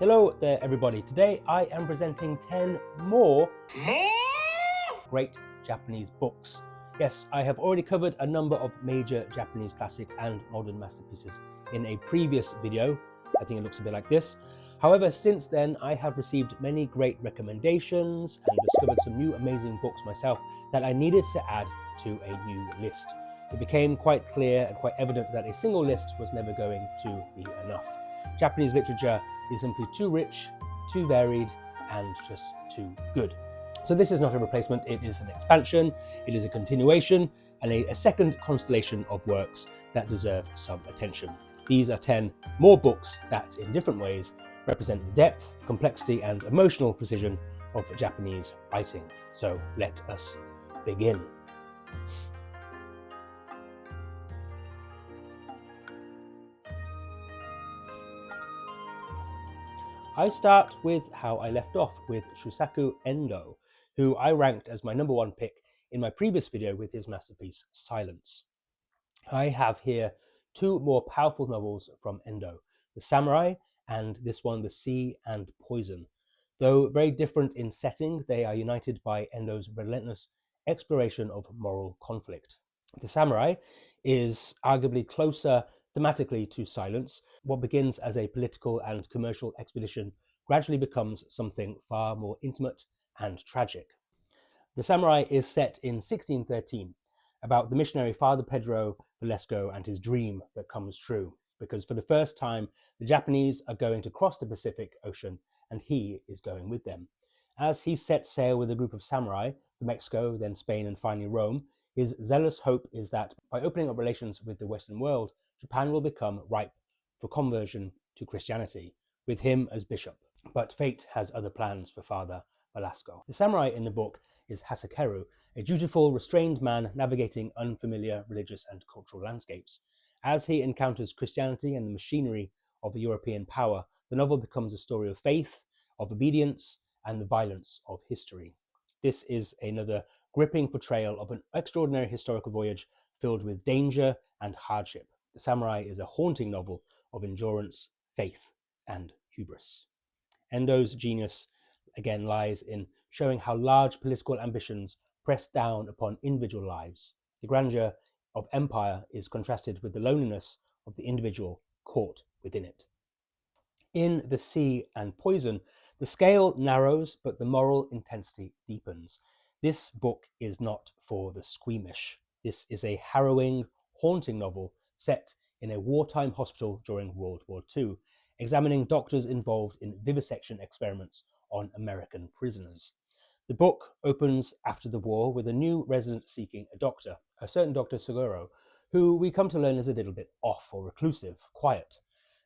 Hello there everybody. Today I am presenting 10 more great Japanese books. Yes, I have already covered a number of major Japanese classics and modern masterpieces in a previous video. I think it looks a bit like this. However, since then I have received many great recommendations and discovered some new amazing books myself that I needed to add to a new list. It became quite clear and quite evident that a single list was never going to be enough. Japanese literature is simply too rich, too varied, and just too good. So this is not a replacement, it is an expansion, it is a continuation, and a second constellation of works that deserve some attention. These are 10 more books that, in different ways, represent the depth, complexity, and emotional precision of Japanese writing. So let us begin. I start with how I left off with Shūsaku Endō, who I ranked as my number one pick in my previous video with his masterpiece Silence. I have here two more powerful novels from Endō, The Samurai and this one, The Sea and Poison. Though very different in setting, they are united by Endō's relentless exploration of moral conflict. The Samurai is arguably closer thematically to Silence. What begins as a political and commercial expedition gradually becomes something far more intimate and tragic. The Samurai is set in 1613, about the missionary Father Pedro Velasco and his dream that comes true, because for the first time the Japanese are going to cross the Pacific Ocean and he is going with them. As he sets sail with a group of samurai for Mexico, then Spain, and finally Rome, his zealous hope is that by opening up relations with the Western world, Japan will become ripe for conversion to Christianity, with him as bishop. But fate has other plans for Father Velasco. The samurai in the book is Hasekeru, a dutiful, restrained man navigating unfamiliar religious and cultural landscapes. As he encounters Christianity and the machinery of European power, the novel becomes a story of faith, of obedience, and the violence of history. This is another gripping portrayal of an extraordinary historical voyage filled with danger and hardship. The Samurai is a haunting novel of endurance, faith, and hubris. Endō's genius again lies in showing how large political ambitions press down upon individual lives. The grandeur of empire is contrasted with the loneliness of the individual caught within it. In The Sea and Poison, the scale narrows, but the moral intensity deepens. This book is not for the squeamish. This is a harrowing, haunting novel set in a wartime hospital during World War II, examining doctors involved in vivisection experiments on American prisoners. The book opens after the war with a new resident seeking a doctor, a certain Dr. Suguro, who we come to learn is a little bit off or reclusive, quiet,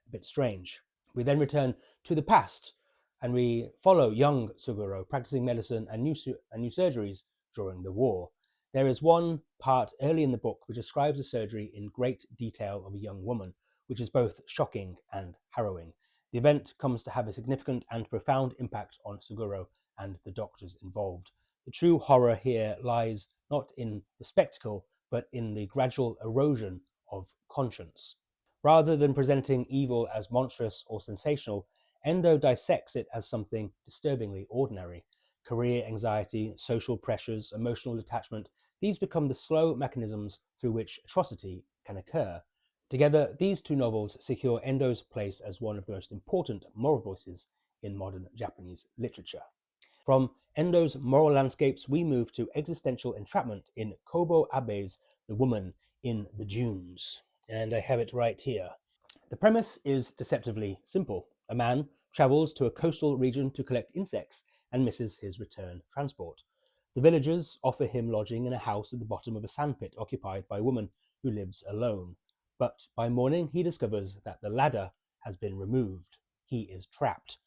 a bit strange. We then return to the past and we follow young Suguro practicing medicine and new surgeries during the war. There is one part early in the book which describes a surgery in great detail of a young woman, which is both shocking and harrowing. The event comes to have a significant and profound impact on Suguro and the doctors involved. The true horror here lies not in the spectacle, but in the gradual erosion of conscience. Rather than presenting evil as monstrous or sensational, Endō dissects it as something disturbingly ordinary. Career anxiety, social pressures, emotional detachment, these become the slow mechanisms through which atrocity can occur. Together, these two novels secure Endō's place as one of the most important moral voices in modern Japanese literature. From Endō's moral landscapes, we move to existential entrapment in Kōbō Abe's The Woman in the Dunes. And I have it right here. The premise is deceptively simple. A man travels to a coastal region to collect insects and misses his return transport. The villagers offer him lodging in a house at the bottom of a sandpit occupied by a woman who lives alone. But by morning he discovers that the ladder has been removed. He is trapped.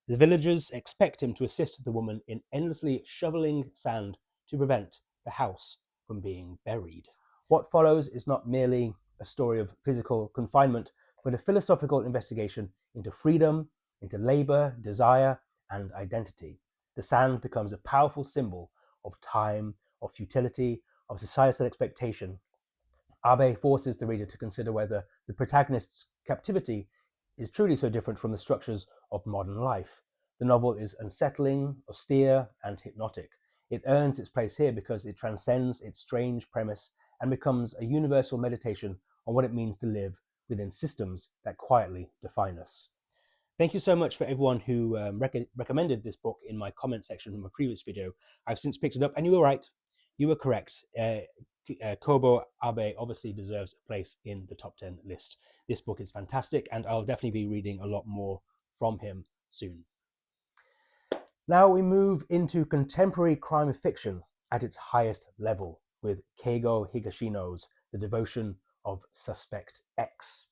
The villagers expect him to assist the woman in endlessly shoveling sand to prevent the house from being buried. What follows is not merely a story of physical confinement, but a philosophical investigation into freedom, into labor, desire, and identity. The sand becomes a powerful symbol of time, of futility, of societal expectation. Abe forces the reader to consider whether the protagonist's captivity is truly so different from the structures of modern life. The novel is unsettling, austere, and hypnotic. It earns its place here because it transcends its strange premise and becomes a universal meditation on what it means to live within systems that quietly define us. Thank you so much for everyone who recommended this book in my comment section from a previous video. I've since picked it up, and you were right. You were correct. Kōbō Abe obviously deserves a place in the top 10 list. This book is fantastic, and I'll definitely be reading a lot more from him soon. Now we move into contemporary crime fiction at its highest level with Keigo Higashino's The Devotion of Suspect X.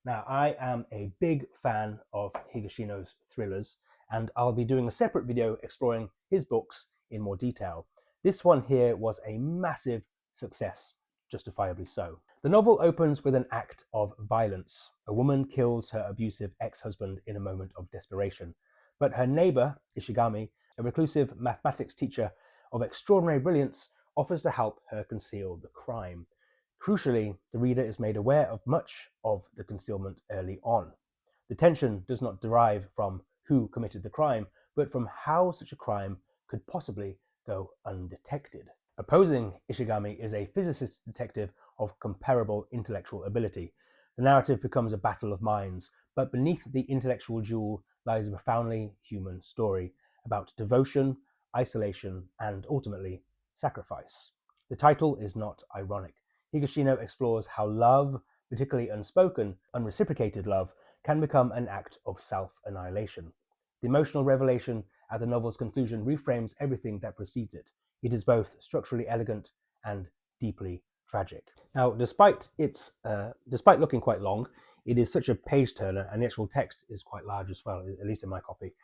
Now, I am a big fan of Higashino's thrillers, and I'll be doing a separate video exploring his books in more detail. This one here was a massive success, justifiably so. The novel opens with an act of violence. A woman kills her abusive ex-husband in a moment of desperation, but her neighbor, Ishigami, a reclusive mathematics teacher of extraordinary brilliance, offers to help her conceal the crime. Crucially, the reader is made aware of much of the concealment early on. The tension does not derive from who committed the crime, but from how such a crime could possibly go undetected. Opposing Ishigami is a physicist detective of comparable intellectual ability. The narrative becomes a battle of minds, but beneath the intellectual duel lies a profoundly human story about devotion, isolation, and ultimately sacrifice. The title is not ironic. Higashino explores how love, particularly unspoken, unreciprocated love, can become an act of self-annihilation. The emotional revelation at the novel's conclusion reframes everything that precedes it. It is both structurally elegant and deeply tragic. Now, despite looking quite long, it is such a page turner, and the actual text is quite large as well, at least in my copy.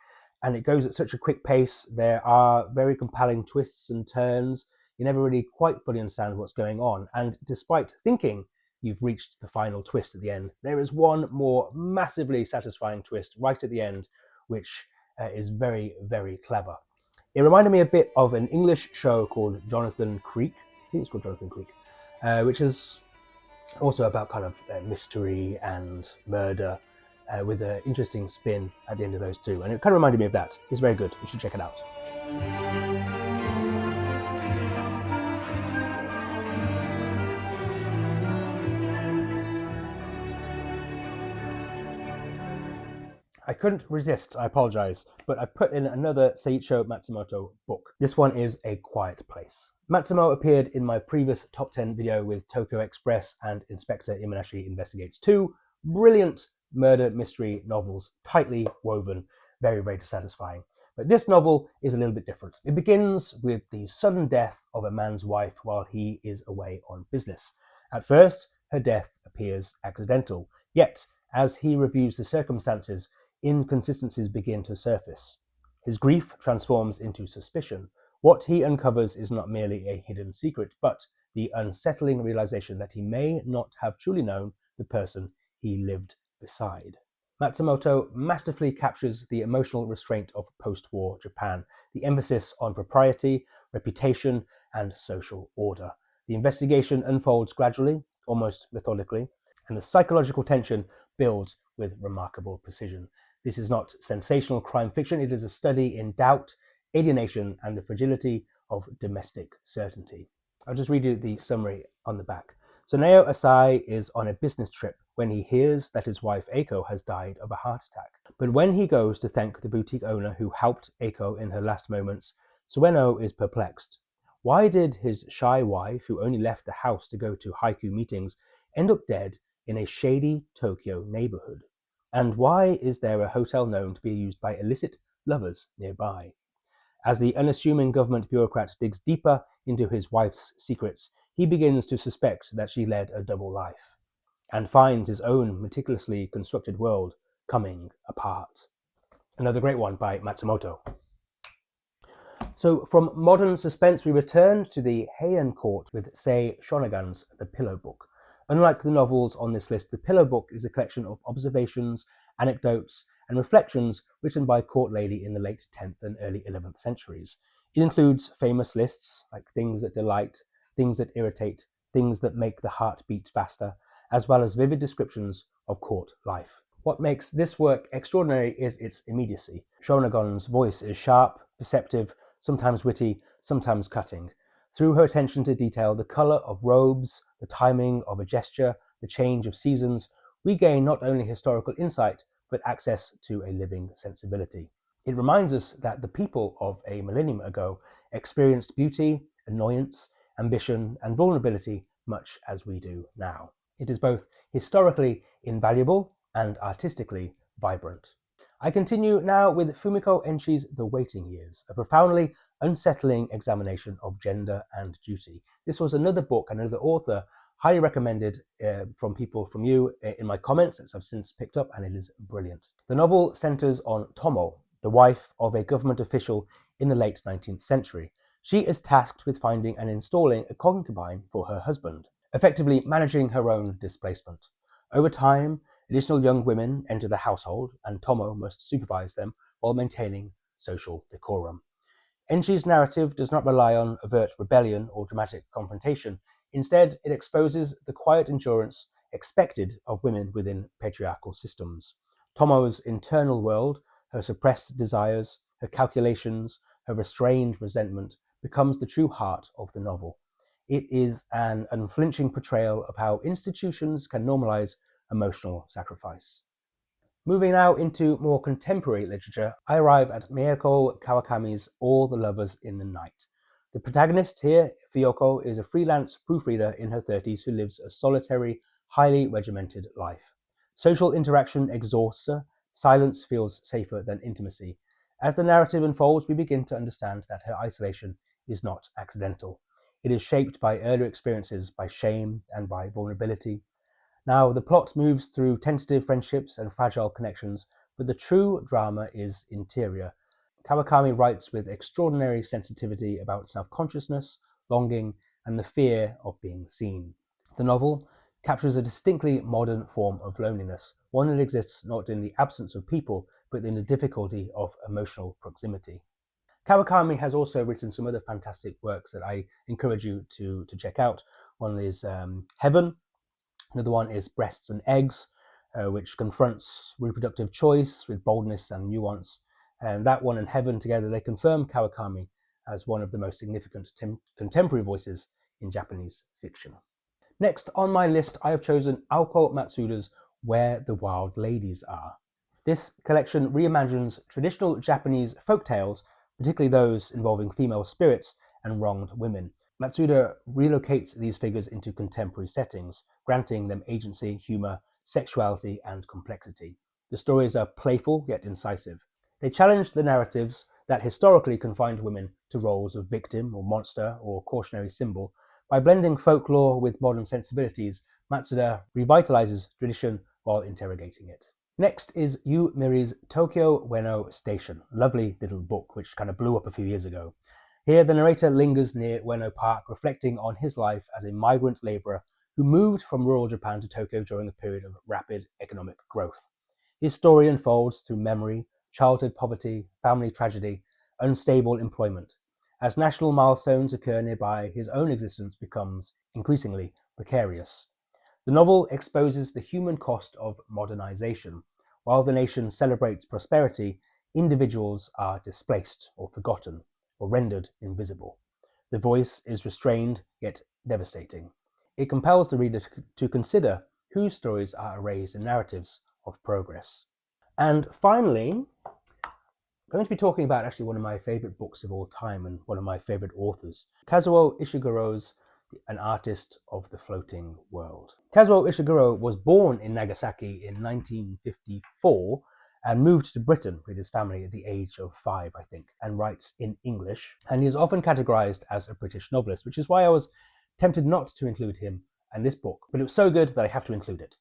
And it goes at such a quick pace. There are very compelling twists and turns. You never really quite fully understand what's going on. And despite thinking you've reached the final twist at the end, there is one more massively satisfying twist right at the end, which is very, very clever. It reminded me a bit of an English show called Jonathan Creek. I think it's called Jonathan Creek, which is also about kind of mystery and murder with an interesting spin at the end of those two. And it kind of reminded me of that. It's very good. You should check it out. I couldn't resist, I apologize, but I've put in another Seichō Matsumoto book. This one is A Quiet Place. Matsumoto appeared in my previous top 10 video with Tokyo Express and Inspector Imanashi Investigates 2. Brilliant murder mystery novels, tightly woven, very, very satisfying. But this novel is a little bit different. It begins with the sudden death of a man's wife while he is away on business. At first, her death appears accidental, yet as he reviews the circumstances, inconsistencies begin to surface. His grief transforms into suspicion. What he uncovers is not merely a hidden secret, but the unsettling realization that he may not have truly known the person he lived beside. Matsumoto masterfully captures the emotional restraint of post-war Japan, the emphasis on propriety, reputation, and social order. The investigation unfolds gradually, almost methodically, and the psychological tension builds with remarkable precision. This is not sensational crime fiction, it is a study in doubt, alienation, and the fragility of domestic certainty. I'll just read you the summary on the back. So Nao Asai is on a business trip when he hears that his wife Eiko has died of a heart attack. But when he goes to thank the boutique owner who helped Eiko in her last moments, Sueno is perplexed. Why did his shy wife, who only left the house to go to haiku meetings, end up dead in a shady Tokyo neighborhood? And why is there a hotel known to be used by illicit lovers nearby? As the unassuming government bureaucrat digs deeper into his wife's secrets, he begins to suspect that she led a double life, and finds his own meticulously constructed world coming apart. Another great one by Matsumoto. So from modern suspense, we return to the Heian court with Sei Shōnagon's The Pillow Book. Unlike the novels on this list, The Pillow Book is a collection of observations, anecdotes, and reflections written by a court lady in the late 10th and early 11th centuries. It includes famous lists like things that delight, things that irritate, things that make the heart beat faster, as well as vivid descriptions of court life. What makes this work extraordinary is its immediacy. Shōnagon's voice is sharp, perceptive, sometimes witty, sometimes cutting. Through her attention to detail, the colour of robes, the timing of a gesture, the change of seasons, we gain not only historical insight, but access to a living sensibility. It reminds us that the people of a millennium ago experienced beauty, annoyance, ambition, and vulnerability much as we do now. It is both historically invaluable and artistically vibrant. I continue now with Fumiko Enchi's The Waiting Years, a profoundly unsettling examination of gender and duty. This was another book, another author, highly recommended from people from you in my comments that I've since picked up, and it is brilliant. The novel centers on Tomo, the wife of a government official in the late 19th century. She is tasked with finding and installing a concubine for her husband, effectively managing her own displacement. Over time, additional young women enter the household, and Tomo must supervise them while maintaining social decorum. Enchi's narrative does not rely on overt rebellion or dramatic confrontation. Instead, it exposes the quiet endurance expected of women within patriarchal systems. Tomo's internal world, her suppressed desires, her calculations, her restrained resentment, becomes the true heart of the novel. It is an unflinching portrayal of how institutions can normalize emotional sacrifice. Moving now into more contemporary literature, I arrive at Mieko Kawakami's All the Lovers in the Night. The protagonist here, Fumiko, is a freelance proofreader in her 30s who lives a solitary, highly regimented life. Social interaction exhausts her, silence feels safer than intimacy. As the narrative unfolds, we begin to understand that her isolation is not accidental. It is shaped by earlier experiences, by shame, and by vulnerability. Now, the plot moves through tentative friendships and fragile connections, but the true drama is interior. Kawakami writes with extraordinary sensitivity about self-consciousness, longing, and the fear of being seen. The novel captures a distinctly modern form of loneliness, one that exists not in the absence of people, but in the difficulty of emotional proximity. Kawakami has also written some other fantastic works that I encourage you to check out. One is Heaven. Another one is Breasts and Eggs, which confronts reproductive choice with boldness and nuance. And that one and Heaven together, they confirm Kawakami as one of the most significant contemporary voices in Japanese fiction. Next on my list, I have chosen Aoko Matsuda's Where the Wild Ladies Are. This collection reimagines traditional Japanese folk tales, particularly those involving female spirits and wronged women. Matsuda relocates these figures into contemporary settings, granting them agency, humor, sexuality, and complexity. The stories are playful yet incisive. They challenge the narratives that historically confined women to roles of victim or monster or cautionary symbol. By blending folklore with modern sensibilities, Matsuda revitalizes tradition while interrogating it. Next is Yu Miri's Tokyo Ueno Station, a lovely little book which kind of blew up a few years ago. Here, the narrator lingers near Ueno Park, reflecting on his life as a migrant labourer who moved from rural Japan to Tokyo during a period of rapid economic growth. His story unfolds through memory, childhood poverty, family tragedy, unstable employment. As national milestones occur nearby, his own existence becomes increasingly precarious. The novel exposes the human cost of modernization. While the nation celebrates prosperity, individuals are displaced or forgotten, or rendered invisible. The voice is restrained yet devastating. It compels the reader to consider whose stories are erased in narratives of progress. And finally, I'm going to be talking about actually one of my favourite books of all time and one of my favourite authors, Kazuo Ishiguro's An Artist of the Floating World. Kazuo Ishiguro was born in Nagasaki in 1954 and moved to Britain with his family at the age of 5, I think, and writes in English. And he is often categorized as a British novelist, which is why I was tempted not to include him in this book, but it was so good that I have to include it.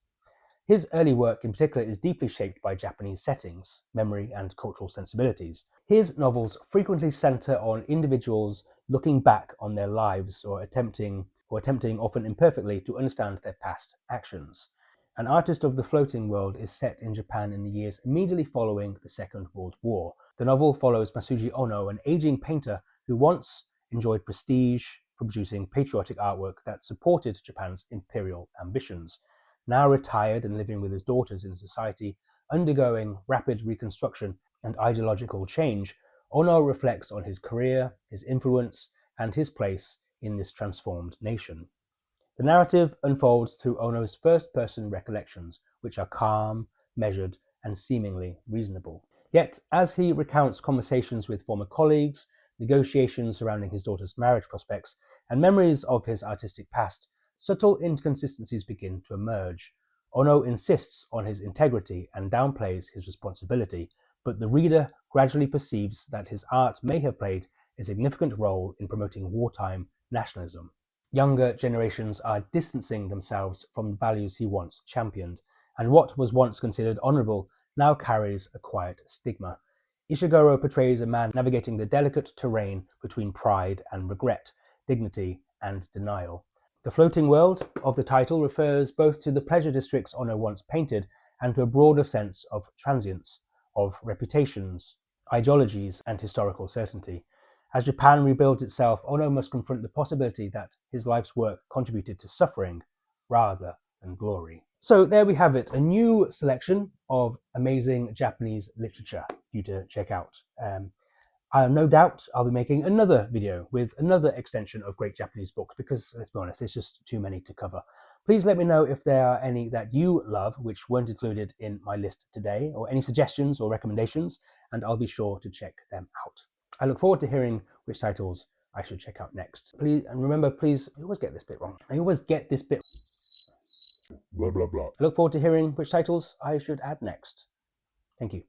His early work in particular is deeply shaped by Japanese settings, memory, and cultural sensibilities. His novels frequently center on individuals looking back on their lives or attempting often imperfectly to understand their past actions. An Artist of the Floating World is set in Japan in the years immediately following the Second World War. The novel follows Masuji Ono, an aging painter who once enjoyed prestige for producing patriotic artwork that supported Japan's imperial ambitions. Now retired and living with his daughters in society, undergoing rapid reconstruction and ideological change, Ono reflects on his career, his influence, and his place in this transformed nation. The narrative unfolds through Ono's first-person recollections, which are calm, measured, and seemingly reasonable. Yet, as he recounts conversations with former colleagues, negotiations surrounding his daughter's marriage prospects, and memories of his artistic past, subtle inconsistencies begin to emerge. Ono insists on his integrity and downplays his responsibility, but the reader gradually perceives that his art may have played a significant role in promoting wartime nationalism. Younger generations are distancing themselves from the values he once championed, and what was once considered honourable now carries a quiet stigma. Ishiguro portrays a man navigating the delicate terrain between pride and regret, dignity and denial. The floating world of the title refers both to the pleasure districts Ono once painted and to a broader sense of transience, of reputations, ideologies, and historical certainty. As Japan rebuilds itself, Ono must confront the possibility that his life's work contributed to suffering rather than glory. So there we have it, a new selection of amazing Japanese literature for you to check out. No doubt I'll be making another video with another extension of great Japanese books because, let's be honest, there's just too many to cover. Please let me know if there are any that you love which weren't included in my list today, or any suggestions or recommendations, and I'll be sure to check them out. I look forward to hearing which titles I should check out next. Please, and remember, please, I always get this bit wrong. Blah, blah, blah. I look forward to hearing which titles I should add next. Thank you.